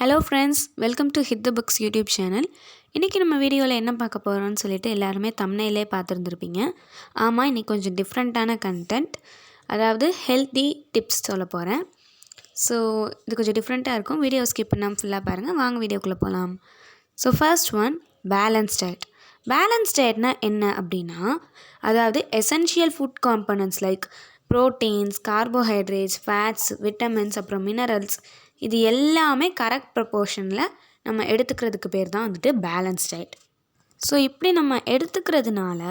Hello friends, welcome to hit the books YouTube channel. இன்றைக்கி நம்ம வீடியோவில் என்ன பார்க்க போகிறோம்னு சொல்லிட்டு எல்லாருமே தம்ப்நெயிலே பார்த்துருந்துருப்பீங்க. ஆமாம், இன்றைக்கி கொஞ்சம் டிஃப்ரெண்ட்டான கண்டென்ட், அதாவது ஹெல்த்தி டிப்ஸ் சொல்ல போகிறேன். ஸோ இது கொஞ்சம் டிஃப்ரெண்ட்டாக இருக்கும். வீடியோ ஸ்கிப் பண்ணாமல் ஃபுல்லாக பாருங்கள். வாங்க வீடியோக்குள்ளே போகலாம். So first one, balance diet. Balance டயட்னா என்ன அப்படின்னா, அதாவது essential food components like proteins, carbohydrates, fats, vitamins, அப்புறம் மினரல்ஸ், இது எல்லாமே கரெக்ட் ப்ரப்போர்ஷனில் நம்ம எடுத்துக்கிறதுக்கு பேர் தான் வந்துட்டு பேலன்ஸ் டயட். ஸோ இப்படி நம்ம எடுத்துக்கிறதுனால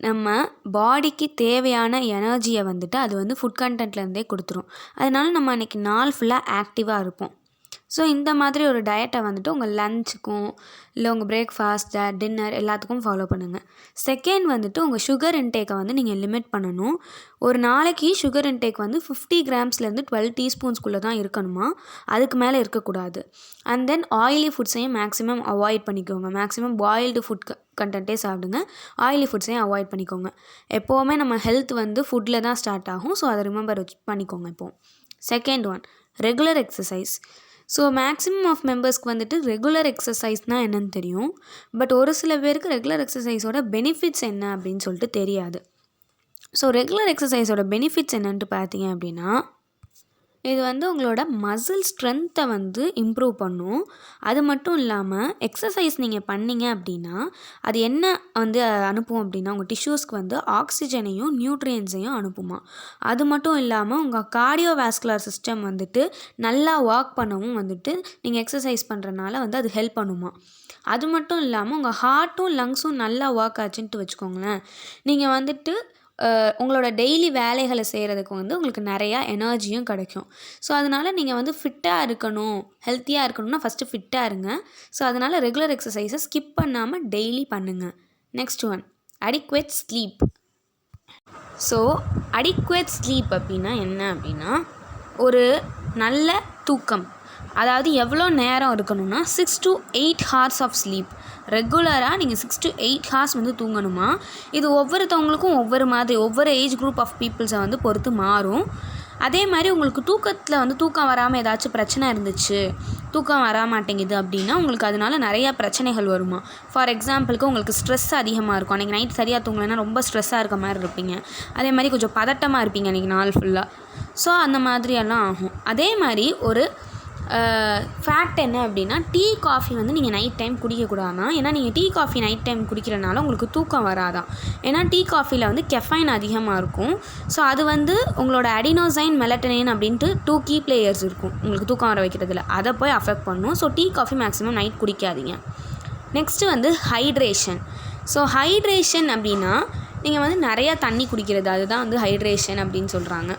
நம்ம பாடிக்கு தேவையான எனர்ஜியை வந்துட்டு அது வந்து ஃபுட் கண்டென்ட்லேருந்தே கொடுத்துரும். அதனால நம்ம அன்றைக்கி நாள் ஃபுல்லாக ஆக்டிவாக இருப்போம். ஸோ இந்த மாதிரி ஒரு டயட்டை வந்துட்டு உங்கள் லஞ்சுக்கும் இல்லை உங்கள் பிரேக்ஃபாஸ்ட், டின்னர் எல்லாத்துக்கும் ஃபாலோ பண்ணுங்கள். செகண்ட் வந்துட்டு உங்கள் சுகர் இன்டேக்கை வந்து நீங்கள் லிமிட் பண்ணணும். ஒரு நாளைக்கு சுகர் இன்டேக் வந்து 50 கிராம்ஸ்லேருந்து 12 டீஸ்பூன்ஸ்குள்ளே தான் இருக்கணுமா, அதுக்கு மேலே இருக்கக்கூடாது. அண்ட் தென் ஆயிலி ஃபுட்ஸையும் மேக்ஸிமம் அவாய்ட் பண்ணிக்கோங்க. மேக்ஸிமம் பாயில்டு ஃபுட் கண்டென்ட்டே சாப்பிடுங்க. ஆயிலி ஃபுட்ஸையும் அவாய்ட் பண்ணிக்கோங்க. எப்போவுமே நம்ம ஹெல்த் வந்து ஃபுட்டில் தான் ஸ்டார்ட் ஆகும். ஸோ அதை ரிமெம்பர் பண்ணிக்கோங்க. இப்போது second one, regular exercise. So maximum of மெம்பர்ஸ்க்கு வந்துட்டு ரெகுலர் எக்ஸசைஸ்னால் என்னென்னு தெரியும். பட் ஒரு சில பேருக்கு ரெகுலர் எக்ஸசைஸோட பெனிஃபிட்ஸ் என்ன அப்படின்னு சொல்லிட்டு தெரியாது. ஸோ ரெகுலர் எக்ஸசைஸோட பெனிஃபிட்ஸ் என்னென்ட்டு பார்த்தீங்க அப்படின்னா, இது வந்து உங்களோட மசில் ஸ்ட்ரென்த்தை வந்து இம்ப்ரூவ் பண்ணும். அது மட்டும் இல்லாமல் எக்ஸசைஸ் நீங்கள் பண்ணிங்க அப்படின்னா அது என்ன வந்து அனுப்பும் அப்படின்னா, உங்கள் டிஷ்யூஸ்க்கு வந்து ஆக்சிஜனையும் நியூட்ரியன்ஸையும் அனுப்புமா. அது மட்டும் இல்லாமல் உங்கள் கார்டியோவாஸ்குலர் சிஸ்டம் வந்துட்டு நல்லா ஒர்க் பண்ணவும் வந்துட்டு நீங்கள் எக்ஸசைஸ் பண்ணுறனால வந்து அது ஹெல்ப் பண்ணுமா. அது மட்டும் இல்லாமல் உங்கள் ஹார்ட்டும் லங்ஸும் நல்லா ஒர்க் ஆச்சுன்ட்டு வச்சுக்கோங்களேன், நீங்கள் வந்துட்டு உங்களோட டெய்லி வேலைகளை செய்கிறதுக்கு வந்து உங்களுக்கு நிறையா எனர்ஜியும் கிடைக்கும். ஸோ அதனால் நீங்கள் வந்து ஃபிட்டாக இருக்கணும், ஹெல்த்தியாக இருக்கணும்னா ஃபஸ்ட்டு ஃபிட்டாக இருங்க. ஸோ அதனால் ரெகுலர் எக்ஸசைஸை ஸ்கிப் பண்ணாமல் டெய்லி பண்ணுங்கள். Next one, adequate sleep. So adequate sleep அப்படின்னா என்ன அப்படின்னா, ஒரு நல்ல தூக்கம். அதாவது எவ்வளோ நேரம் இருக்கணும்னா 6 to 8 hours ஆஃப் ஸ்லீப். ரெகுலராக நீங்கள் 6 to 8 hours வந்து தூங்கணுமா. இது ஒவ்வொருத்தவங்களுக்கும் ஒவ்வொரு மாதிரி, ஒவ்வொரு ஏஜ் குரூப் ஆஃப் பீப்புள்ஸை வந்து பொறுத்து மாறும். அதே மாதிரி உங்களுக்கு தூக்கத்தில் வந்து தூக்கம் வராமல் ஏதாச்சும் பிரச்சனை இருந்துச்சு, தூக்கம் வர மாட்டேங்குது அப்படின்னா உங்களுக்கு அதனால நிறையா பிரச்சனைகள் வருமா. ஃபார் எக்ஸாம்பிளுக்கு உங்களுக்கு ஸ்ட்ரெஸ் அதிகமாக இருக்கும். அன்றைக்கி நைட் சரியாக தூங்கலைன்னா ரொம்ப ஸ்ட்ரெஸ்ஸாக இருக்க மாதிரி இருப்பீங்க. அதே மாதிரி கொஞ்சம் பதட்டமாக இருப்பீங்க அன்றைக்கி நாள் ஃபுல்லாக. ஸோ அந்த மாதிரியெல்லாம் ஆகும். அதே மாதிரி ஒரு ஃபேக்ட் என்ன அப்படின்னா, டீ காஃபி வந்து நீங்கள் நைட் டைம் குடிக்கக்கூடாதான். ஏன்னா நீங்கள் டீ காஃபி நைட் டைம் குடிக்கிறனால உங்களுக்கு தூக்கம் வராதான். ஏன்னா டீ காஃபியில் வந்து கெஃபைன் அதிகமாக இருக்கும். ஸோ அது வந்து உங்களோட அடினோசைன், மெலட்டனின் அப்படின்ட்டு 2 கீ பிளேயர்ஸ் இருக்கும் உங்களுக்கு தூக்கம் வர வைக்கிறதுல. அதை போய் அஃபெக்ட் பண்ணும். So tea coffee maximum night குடிக்காதீங்க. நெக்ஸ்ட்டு வந்து ஹைட்ரேஷன். ஸோ ஹைட்ரேஷன் அப்படின்னா நீங்கள் வந்து நிறையா தண்ணி குடிக்கிறது, அதுதான் வந்து ஹைட்ரேஷன் அப்படின்னு சொல்கிறாங்க.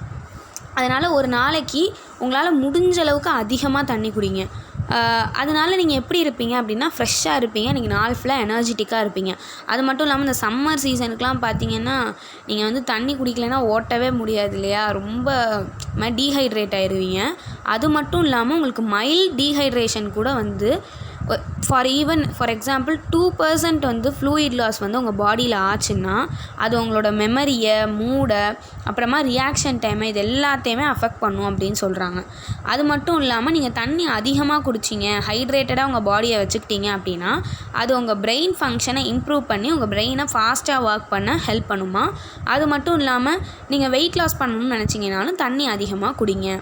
அதனால் ஒரு நாளைக்கு உங்களால் முடிஞ்ச அளவுக்கு அதிகமாக தண்ணி குடிங்க. அதனால நீங்கள் எப்படி இருப்பீங்க அப்படின்னா, ஃப்ரெஷ்ஷாக இருப்பீங்க. நீங்கள் நாள் ஃபுல்லாக எனர்ஜிட்டிக்காக இருப்பீங்க. அது மட்டும் இல்லாமல் இந்த சம்மர் சீசனுக்குலாம் பார்த்தீங்கன்னா, நீங்கள் வந்து தண்ணி குடிக்கலைன்னா ஓட்டவே முடியாது இல்லையா, ரொம்ப டீஹைட்ரேட் ஆயிடுவீங்க. அது மட்டும் இல்லாமல் உங்களுக்கு மைல்ட் டீஹைட்ரேஷன் கூட வந்து ஃபார் எக்ஸாம்பிள் 2% வந்து ஃப்ளூயிட் லாஸ் வந்து உங்கள் பாடியில் ஆச்சுன்னா அது உங்களோட மெமரியை, மூடை, அப்புறமா ரியாக்ஷன் டைமை, இது எல்லாத்தையுமே அஃபெக்ட் பண்ணும் அப்படின்னு சொல்கிறாங்க. அது மட்டும் இல்லாமல் நீங்கள் தண்ணி அதிகமாக குடிச்சிங்க, ஹைட்ரேட்டடாக உங்கள் பாடியை வச்சுக்கிட்டீங்க அப்படின்னா அது உங்கள் பிரெயின் ஃபங்க்ஷனை இம்ப்ரூவ் பண்ணி உங்கள் பிரெயினை ஃபாஸ்ட்டாக ஒர்க் பண்ண ஹெல்ப் பண்ணுமா. அது மட்டும் இல்லாமல் நீங்கள் வெயிட் லாஸ் பண்ணணும்னு நினச்சிங்கனாலும் தண்ணி அதிகமாக குடிங்க.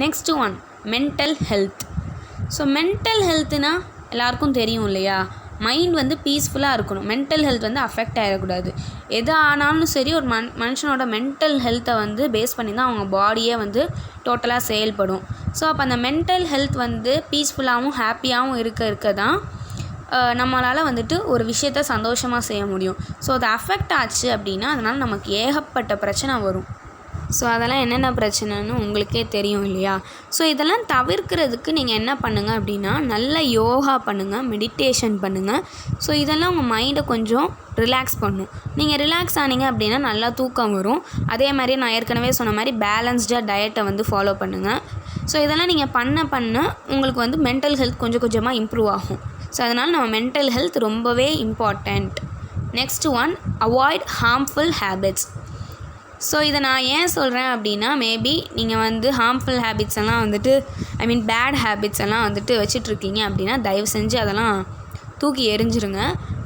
Next one, mental health. So mental ஹெல்த்துனால் எல்லாருக்கும் தெரியும் இல்லையா, மைண்ட் வந்து பீஸ்ஃபுல்லாக இருக்கணும். மென்டல் ஹெல்த் வந்து அஃபெக்ட் ஆகிடக்கூடாது. எது ஆனாலும் சரி, ஒரு மனுஷனோட மென்டல் ஹெல்த்தை வந்து பேஸ் பண்ணி தான் அவங்க பாடியே வந்து டோட்டலாக செயல்படும். ஸோ அப்போ அந்த மென்டல் ஹெல்த் வந்து பீஸ்ஃபுல்லாகவும் ஹாப்பியாகவும் இருக்க தான் நம்மளால் வந்துட்டு ஒரு விஷயத்த சந்தோஷமாக செய்ய முடியும். ஸோ அது அஃபெக்ட் ஆச்சு அப்படின்னா அதனால் நமக்கு ஏகப்பட்ட பிரச்சனை வரும். ஸோ அதெல்லாம் என்னென்ன பிரச்சனைன்னு உங்களுக்கே தெரியும் இல்லையா. ஸோ இதெல்லாம் தவிர்க்கிறதுக்கு நீங்கள் என்ன பண்ணுங்கள் அப்படின்னா, நல்ல யோகா பண்ணுங்கள், மெடிடேஷன் பண்ணுங்கள். ஸோ இதெல்லாம் உங்கள் மைண்டை கொஞ்சம் ரிலாக்ஸ் பண்ணும். நீங்கள் ரிலாக்ஸ் ஆனீங்க அப்படின்னா நல்லா தூக்கம் வரும். அதே மாதிரி நான் ஏற்கனவே சொன்ன மாதிரி பேலன்ஸ்டாக டயட்டை வந்து ஃபாலோ பண்ணுங்கள். ஸோ இதெல்லாம் நீங்கள் பண்ண உங்களுக்கு வந்து மென்டல் ஹெல்த் கொஞ்சம் கொஞ்சமாக இம்ப்ரூவ் ஆகும். ஸோ அதனால் நம்ம மென்டல் ஹெல்த் ரொம்பவே important. Next one, avoid harmful habits. So இதை நான் ஏன் சொல்கிறேன் அப்படின்னா, மேபி நீங்கள் வந்து ஹார்ம்ஃபுல் ஹேபிட்ஸ் எல்லாம் வந்துட்டு பேட் ஹேபிட்ஸ் எல்லாம் வந்துட்டு வச்சிட்ருக்கீங்க அப்படின்னா, தயவு செஞ்சு அதெல்லாம் தூக்கி எறிஞ்சிருங்க.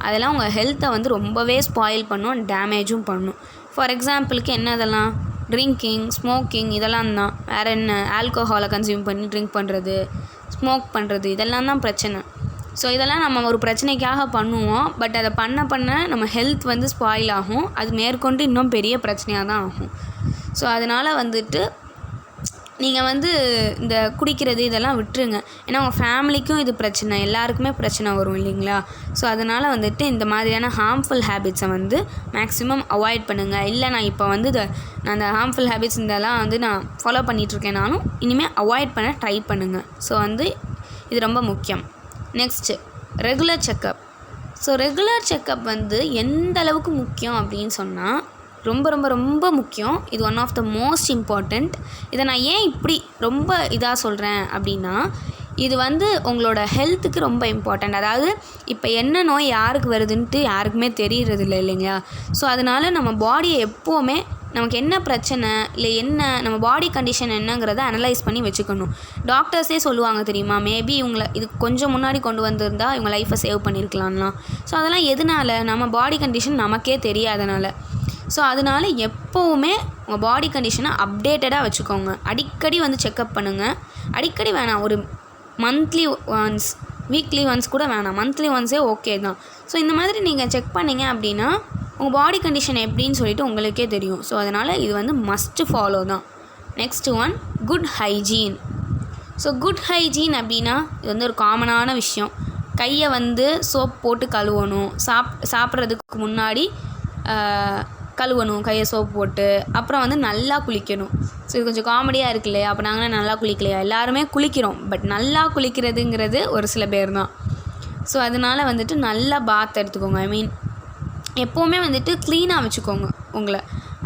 அதெல்லாம் உங்கள் ஹெல்த்தை வந்து ரொம்பவே ஸ்பாயில் பண்ணும், டேமேஜும் பண்ணும். ஃபார் எக்ஸாம்பிளுக்கு என்ன அதெல்லாம், ட்ரிங்கிங், ஸ்மோக்கிங் இதெல்லாம் தான். வேறு என்ன, ஆல்கோஹாலை கன்சியூம் பண்ணி ட்ரிங்க் பண்ணுறது, ஸ்மோக் பண்ணுறது, இதெல்லாம் தான் பிரச்சனை. ஸோ இதெல்லாம் நம்ம ஒரு பிரச்சனைக்காக பண்ணுவோம். பட் அதை பண்ண நம்ம ஹெல்த் வந்து ஸ்பாயில் ஆகும். அது மேற்கொண்டு இன்னும் பெரிய பிரச்சனையாக தான் ஆகும். ஸோ அதனால் வந்துட்டு நீங்கள் வந்து இந்த குடிக்கிறது இதெல்லாம் விட்டுருங்க. ஏன்னா உங்கள் ஃபேமிலிக்கும் இது பிரச்சனை, எல்லாருக்குமே பிரச்சனை வரும் இல்லைங்களா? ஸோ அதனால் வந்துட்டு இந்த மாதிரியான ஹார்ம்ஃபுல் ஹேபிட்ஸை வந்து மேக்ஸிமம் அவாய்ட் பண்ணுங்கள். இல்லை நான் இப்போ வந்து நான் அந்த ஹார்ம்ஃபுல் ஹேபிட்ஸ் இதெல்லாம் வந்து நான் ஃபாலோ பண்ணிகிட்ருக்கேனாலும் இனிமேல் அவாய்ட் பண்ண ட்ரை பண்ணுங்கள். ஸோ வந்து இது ரொம்ப முக்கியம். Next regular checkup. So regular checkup வந்து எந்த அளவுக்கு முக்கியம் அப்படின்னு சொன்னால், ரொம்ப ரொம்ப ரொம்ப முக்கியம். இது one of the most important. இதை நான் ஏன் இப்படி ரொம்ப இதாக சொல்கிறேன் அப்படின்னா, இது வந்து உங்களோட ஹெல்த்துக்கு ரொம்ப இம்பார்ட்டண்ட். அதாவது இப்போ என்ன நோய் யாருக்கு வருதுன்ட்டு யாருக்குமே தெரியறது இல்லை இல்லைங்களா? ஸோ அதனால நம்ம பாடியை எப்போவுமே நமக்கு என்ன பிரச்சனை இல்லை என்ன நம்ம பாடி கண்டிஷன் என்னங்கிறத அனலைஸ் பண்ணி வச்சுக்கணும். டாக்டர்ஸே சொல்லுவாங்க தெரியுமா, மேபி இவங்களை இது கொஞ்சம் முன்னாடி கொண்டு வந்திருந்தா இவங்க லைஃப்பை சேவ் பண்ணியிருக்கலாம்லாம். ஸோ அதெல்லாம் எதனால், நம்ம பாடி கண்டிஷன் நமக்கே தெரியாதனால. ஸோ அதனால் எப்போவுமே உங்கள் பாடி கண்டிஷனை அப்டேட்டடாக வச்சுக்கோங்க. அடிக்கடி வந்து செக்கப் பண்ணுங்கள். அடிக்கடி வேணாம், ஒரு மந்த்லி ஒன்ஸ், வீக்லி ஒன்ஸ் கூட வேணாம், மந்த்லி ஒன்ஸே ஓகே தான். ஸோ இந்த மாதிரி நீங்கள் செக் பண்ணிங்க அப்படின்னா உங்கள் பாடி கண்டிஷன் எப்படின்னு சொல்லிட்டு உங்களுக்கே தெரியும். ஸோ அதனால் இது வந்து மஸ்ட்டு ஃபாலோ தான். Next one, good hygiene. So good hygiene அப்படின்னா இது வந்து ஒரு காமனான விஷயம். கையை வந்து சோப் போட்டு கழுவணும், சாப்பிட்றதுக்கு முன்னாடி கழுவணும் கையை சோப் போட்டு, அப்புறம் வந்து நல்லா குளிக்கணும். ஸோ இது கொஞ்சம் காமெடியாக இருக்கு இல்லையா? அப்போ நாங்கள் நல்லா குளிக்கலையா? எல்லாருமே குளிக்கிறோம், பட் நல்லா குளிக்கிறதுங்கிறது ஒரு சில பேர் தான். ஸோ அதனால் வந்துட்டு நல்லா பாத் எடுத்துக்கோங்க. எப்போவுமே வந்துட்டு க்ளீனாக வச்சுக்கோங்க உங்களை.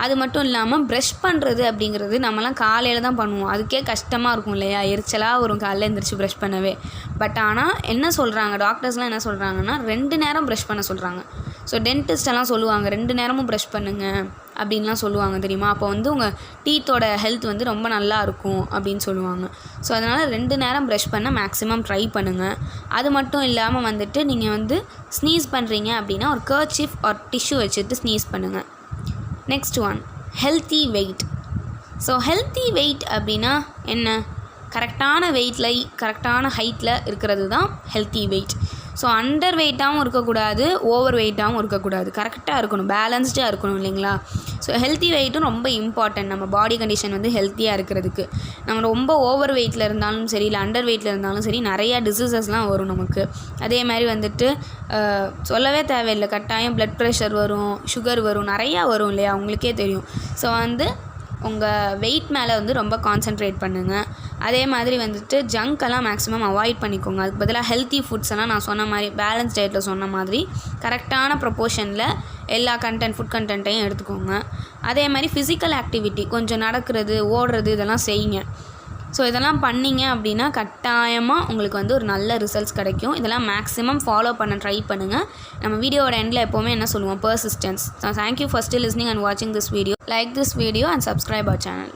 அது மட்டும் இல்லாமல் ப்ரஷ் பண்ணுறது அப்படிங்கிறது நம்மலாம் காலையில் தான் பண்ணுவோம். அதுக்கே கஷ்டமாக இருக்கும் இல்லையா? எரிச்சலாக வரும் காலையில் எழுந்திரிச்சு ப்ரஷ் பண்ணவே. பட் ஆனால் என்ன சொல்கிறாங்க, டாக்டர்ஸ்லாம் என்ன சொல்கிறாங்கன்னா 2 நேரம் ப்ரஷ் பண்ண சொல்கிறாங்க. ஸோ டென்டிஸ்டெல்லாம் சொல்லுவாங்க 2 நேரமும் ப்ரஷ் பண்ணுங்கள் அப்படின்லாம் சொல்லுவாங்க தெரியுமா? அப்போ வந்து உங்கள் டீத்தோட ஹெல்த் வந்து ரொம்ப நல்லா இருக்கும் அப்படின்னு சொல்லுவாங்க. ஸோ அதனால் 2 நேரம் ப்ரஷ் பண்ண மேக்ஸிமம் ட்ரை பண்ணுங்கள். அது மட்டும் இல்லாமல் வந்துட்டு நீங்கள் வந்து ஸ்னீஸ் பண்ணுறீங்க அப்படின்னா ஒரு கர்ச்சீஃப் ஆர் டிஷ்யூ வச்சுட்டு ஸ்னீஸ் பண்ணுங்கள். Next one, healthy wait. So healthy wait அப்படின்னா என்ன? கரெக்டான வெயிட்டில் கரெக்டான ஹைட்டில் இருக்கிறது தான் ஹெல்த்தி வெயிட். ஸோ அண்டர் வெயிட்டாகவும் இருக்கக்கூடாது, ஓவர் வெயிட்டாகவும் இருக்கக்கூடாது, கரெக்டாக இருக்கணும், பேலன்ஸ்டாக இருக்கணும் இல்லைங்களா? ஸோ ஹெல்த்தி வெயிட்டும் ரொம்ப இம்பார்ட்டன்ட் நம்ம பாடி கண்டிஷன் வந்து ஹெல்த்தியாக இருக்கிறதுக்கு. நம்ம ரொம்ப ஓவர் வெயிட்டில் இருந்தாலும் சரி, இல்லை அண்டர் வெயிட்டில் இருந்தாலும் சரி, நிறையா டிசீசஸ்லாம் வரும் நமக்கு. அதே மாதிரி வந்துட்டு சொல்லவே தேவையில்லை, கட்டாயம் ப்ளட் ப்ரெஷர் வரும், சுகர் வரும், நிறையா வரும் இல்லையா? உங்களுக்கே தெரியும். ஸோ வந்து உங்கள் வெயிட் மேலே வந்து ரொம்ப கான்சென்ட்ரேட் பண்ணுங்கள். அதே மாதிரி வந்துட்டு ஜங்க்கெல்லாம் மேக்ஸிமம் அவாய்ட் பண்ணிக்கோங்க. அதுக்கு பதிலாக ஹெல்த்தி ஃபுட்ஸ் எல்லாம் நான் சொன்ன மாதிரி பேலன்ஸ் டயட்டில் சொன்ன மாதிரி கரெக்டான ப்ரொப்போர்ஷனில் எல்லா ஃபுட் கண்டென்ட்டையும் எடுத்துக்கோங்க. அதே மாதிரி ஃபிசிக்கல் ஆக்டிவிட்டி, கொஞ்சம் நடக்கிறது, ஓடுறது, இதெல்லாம் செய்யுங்க. ஸோ இதெல்லாம் பண்ணிங்க அப்படின்னா கட்டாயமாக உங்களுக்கு வந்து ஒரு நல்ல ரிசல்ட்ஸ் கிடைக்கும். இதெல்லாம் மேக்ஸிமம் ஃபாலோ பண்ண ட்ரை பண்ணுங்கள். நம்ம வீடியோட எண்டில் எப்போவுமே என்ன சொல்லுவோம், persistence. So thank you for still listening and வாட்சிங் this video. Like this video and subscribe our channel.